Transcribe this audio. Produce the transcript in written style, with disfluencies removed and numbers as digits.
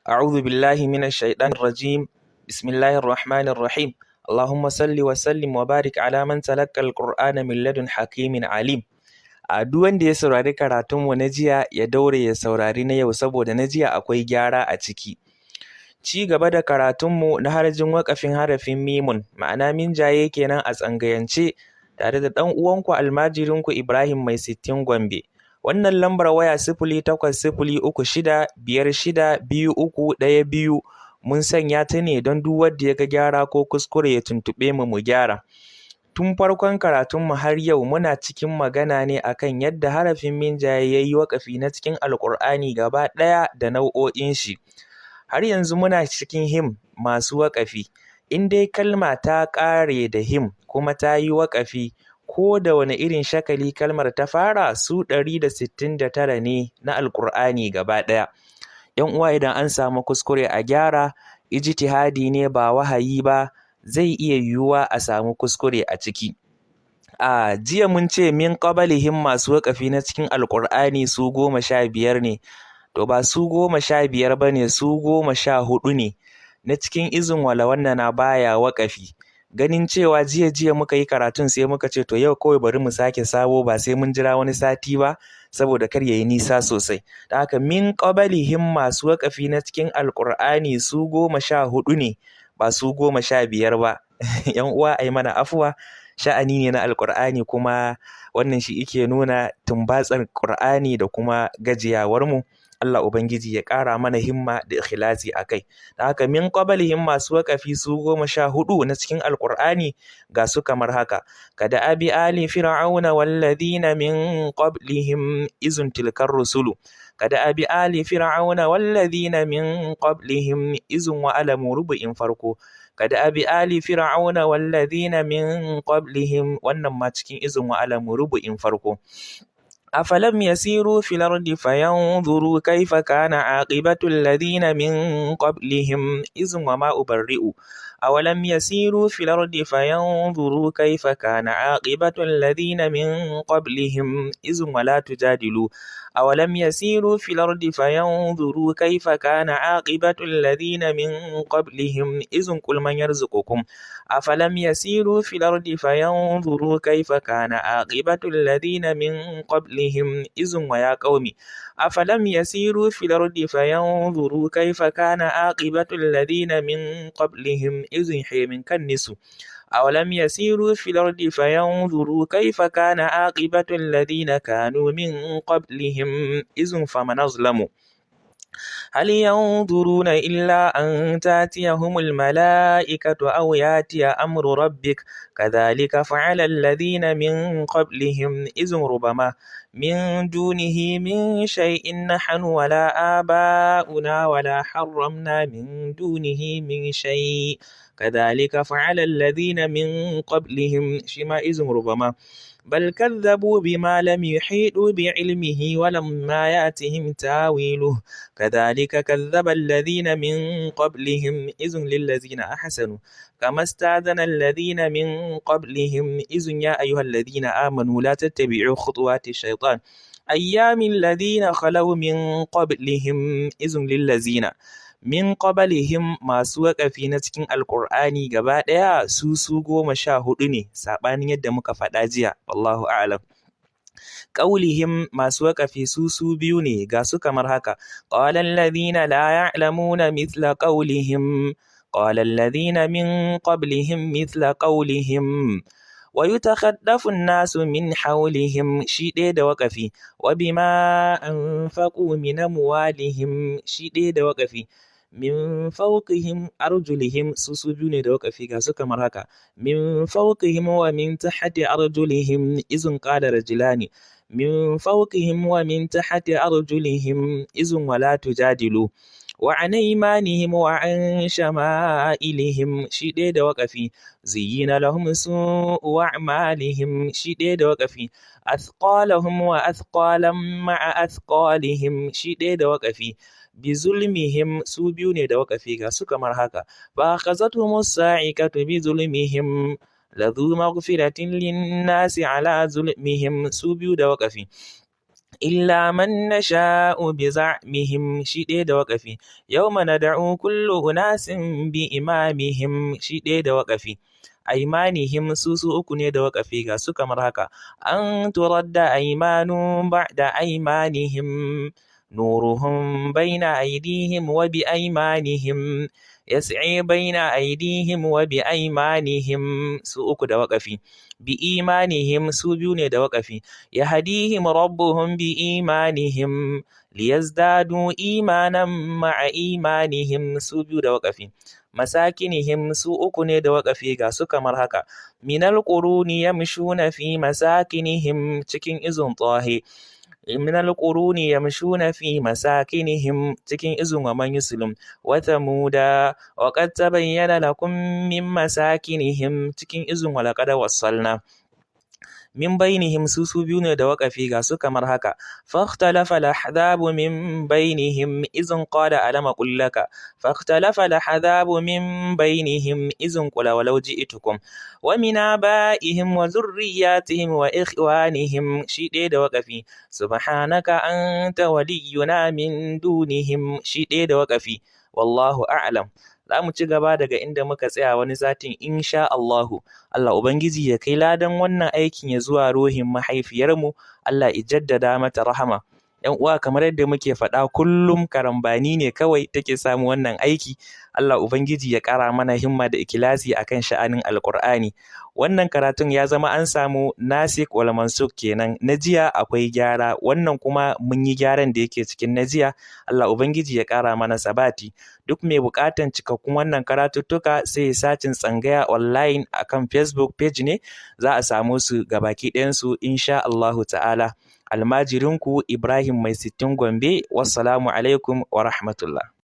أعوذ بالله من الشيطان الرجيم بسم الله الرحمن الرحيم اللهم صل وسلم وبارك على من تلقى القرآن من لدن حكيم عليم. A duk wanda ya saurari karatunmu na jiya ya daure ya saurari na yau saboda na jiya akwai gyara a ciki. Ci gaba da karatunmu na harajin waƙafin harafin mimun ma'ana minjaye kenan a tsangayance tare da ɗan uwanku almajirinku Ibrahim Mai Sittin Gombe. Wannan lambar waya 0806562212 mun sanya ta ne don duk wanda ya ga gyara ko kuskure ya tuntuɓe mu gyara. Tun farkon karatunmu har yau muna cikin magana ne akan yadda harafin minjaye ya yi waƙafi na cikin Alƙur'ani gaba ɗaya da nau'o'in shi. Har yanzu muna cikin him masu waƙafi. In dai kalma ta ƙare da him kuma ta yi waƙafi, ko da wani irin shakali kalmar ta fara, su 169 ne na Alƙur'ani gaba ɗaya. ‘Yan uwa, idan an samu kuskure a gyara, ijtihadi ne ba wahayi ba, zai iya yiwuwa a samu kuskure a ciki. A jiya mun ce min qablihim masu waƙafi na cikin Alƙur'ani su 15 ne. To ba su 15 ba ne, su 14 ne. Na cikin izin wala wannan na baya waƙafi. Ganin cewa jiya muka yi karatun sai muka ce to yau kawai bari mu sake sabo ba sai mun jira wani sati ba saboda kar yayi nisa sosai. Da haka min qablihim masu waƙafi na cikin Alƙur'ani su 14 ne ba su 15 ba. ‘Yan uwa ai mana afuwa, sha'ani ne na Alƙur'ani kuma wannan shi yake nuna tumbatsar Ƙur'ani da kuma gajiyawar mu. Allah Ubangiji ya ƙara mana himma da ikhlasi a kai. Da haka min qablihim masu waƙafi su 14 na cikin Alƙur'ani ga su kamar haka. Kada abi ali fir'auna walladhina min qablihim izun tilkar rusulu. Kada abi ali fir'auna walladhina min qablihim izun wa alamu rubu'in farko. Kada abi ali fir'auna walladhina min qablihim, wannan ma cikin izun wa alamu rubu'in farko. أفلم يسيروا في الأرض فينظروا كيف كان عاقبة الذين من قبلهم إذ وما أبرئ أولم يسيروا في الأرض فينظروا كيف كان عاقبة الذين من قبلهم إذ ولا تجادلوا أولم يسيروا في الأرض فينظروا كيف كان عاقبة الذين من قبلهم إذ قل من يرزقكم أفلم يسيروا في الأرض فينظروا كيف كان عاقبة الذين من قبلهم إذ ويا قوم أفلم يسيروا في الأرض فينظروا كيف كان عاقبة الذين من قبلهم إذ حيم كنسوا أولم يسيروا في الأرض فينظروا كيف كان عاقبة الذين كانوا من قبلهم إذ فمن أظلم هل ينظرون إلا أن تأتيهم الملائكة أو يأتي أمر ربك كذلك فعل الذين من قبلهم إذ ربما من دونه من شيء نحن ولا آباؤنا ولا حرمنا من دونه من شيء كذلك فعل الذين من قبلهم شما إذ ربما بل كذبوا بما لم يحيطوا بعلمه ولما يأتهم تاويله كذلك كذب الذين من قبلهم إذ للذين أحسنوا كما استأذن الذين من قبلهم إذ يا أيها الذين آمنوا لا تتبعوا خطوات الشيطان أيام الذين خلوا من قبلهم إذ للذين min qablihim masu waƙafi na cikin Alƙur'ani gaba ɗaya su 14 ne, saɓanin yadda muka faɗa jiya, wallahu a'lam. Qaulihim masu waƙafi su 2 ne, ga su kamar haka. Qala alladhina la ya'lamuna mithla qaulihim qala alladhina min qablihim mithla qaulihim ويتخطف الناس من حولهم شيء da waƙafi وبما أنفقوا من أموالهم شيء da waƙafi min fawqihim arjulihim su 2 ne da waƙafi ga su kamar haka. Min fawqihim wa min tahti arjulihim izun qala rajulani min fawqihim wa min tahti arjulihim izun wala tujadilu wa an aymanihim wa an shama'ilihim shi ɗaya da waƙafi. Zuyyina lahum su'u a'malihim shi ɗaya da waƙafi. Athqalahum wa athqalan ma'a athqalihim shi ɗaya da waƙafi. Bi zulmihim su 2 ne da waƙafi ga su kamar haka. Fa akhazatuhumus sa'iqatu bi zulmihim ladhu maghfiratin lin nasi ala zulmihim su 2 da waƙafi. إلا من نشاء بزعمهم شيء ده وقفي يوم ندعو كل أناس بإمامهم شيء ده وقفي أيمانهم سوسو أكون ده وقفي غاسو كمر هكا أن ترد أيمان بعد أيمانهم نورهم بين أيديهم وبأيمانهم يسعي بين أيديهم وبأيمانهم سوء ده وقفي بإيمانهم سوبيون ده وقفي يهديهم ربهم بإيمانهم ليزدادوا إيمانا مع إيمانهم سوبيو da waƙafi masakinihim su uku ne da waƙafi ga su kamar haka minal quruni yamshuna fi masakinihim cikin izun tahe minal quruni yamshuna fi masakinihim cikin izun wa man yuslim wa thamuda wa qad tabayyana lakum min masakinihim cikin izun wa laqad wassalna min bainihim su biyu ne da waƙafi ga su kamar haka fakhtalafa al-ahzabu min bainihim izin qala alama qul laka fakhtalafa al-ahzabu min bainihim izin qula walau ji'tukum wa min abaihim wa dhurriyyatihim wa ikhwanihim shi ɗaya da waƙafi subhanaka anta waliyuna min dunihim shi ɗaya da waƙafi wallahu a'lam. Za mu ci gaba daga inda muka tsaya wani satin insha Allahu. Allah Ubangiji ya kai ladan wannan aikin ya zuwa ruhin mahaifiyarmu, Allah ya jaddada mata rahama. ‘Yan uwa kamar yadda muke faɗa kullum karambani ne kawai take samu wannan aiki. Allah Ubangiji ya ƙara mana himma da ikilasi akan sha'anin Alƙur'ani. Wannan karatun ya zama an samu nasikh wal mansukh kenan. Na jiya akwai gyara, wannan kuma mun yi gyaran da yake cikin na jiya. Allah Ubangiji ya ƙara mana sabati. Duk mai buƙatan cikakkun wannan karatuttuka sai ya sacin Tsangaya online akan Facebook page ne, za a samu su gabaki ɗayansu insha Allahu ta'ala. Almajirinku Ibrahim Mai Sittin Gombe, wassalamu alaikum wa rahmatullah.